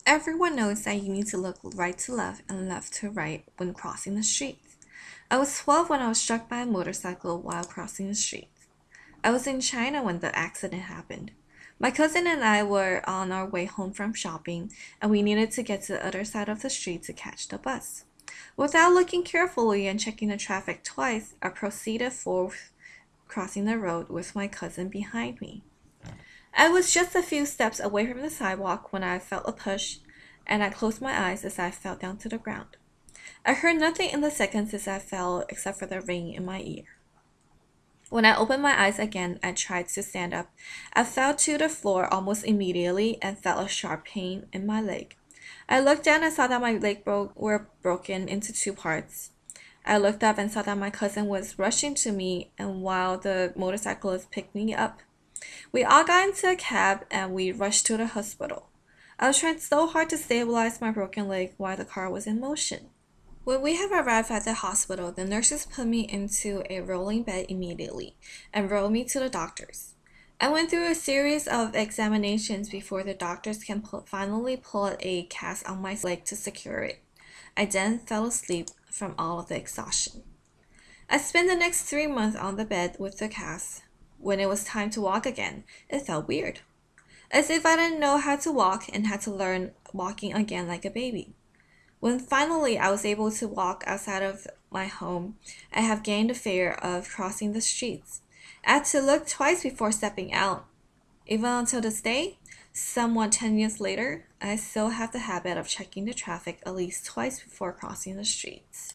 Everyone knows that you need to look right to left and left to right when crossing the street. I was 12 when I was struck by a motorcycle while crossing the street. I was in China when the accident happened. My cousin and I were on our way home from shopping, and we needed to get to the other side of the street to catch the bus. Without looking carefully and checking the traffic twice, I proceeded forth, crossing the road with my cousin behind me. I was just a few steps away from the sidewalk when I felt a push, and I closed my eyes as I fell down to the ground. I heard nothing in the seconds as I fell except for the ringing in my ear. When I opened my eyes again and tried to stand up, I fell to the floor almost immediately and felt a sharp pain in my leg. I looked down and saw that my legs were broken into two parts. I looked up and saw that my cousin was rushing to me, and while the motorcyclist picked me up, we all got into a cab and we rushed to the hospital. I was trying so hard to stabilize my broken leg while the car was in motion. When we have arrived at the hospital, the nurses put me into a rolling bed immediately and rolled me to the doctors. I went through a series of examinations before the doctors can finally pull a cast on my leg to secure it. I then fell asleep from all of the exhaustion. I spent the next 3 months on the bed with the cast. When it was time to walk again, it felt weird, as if I didn't know how to walk and had to learn walking again like a baby. When finally I was able to walk outside of my home, I have gained the fear of crossing the streets. I had to look twice before stepping out. Even until this day, somewhat 10 years later, I still have the habit of checking the traffic at least twice before crossing the streets.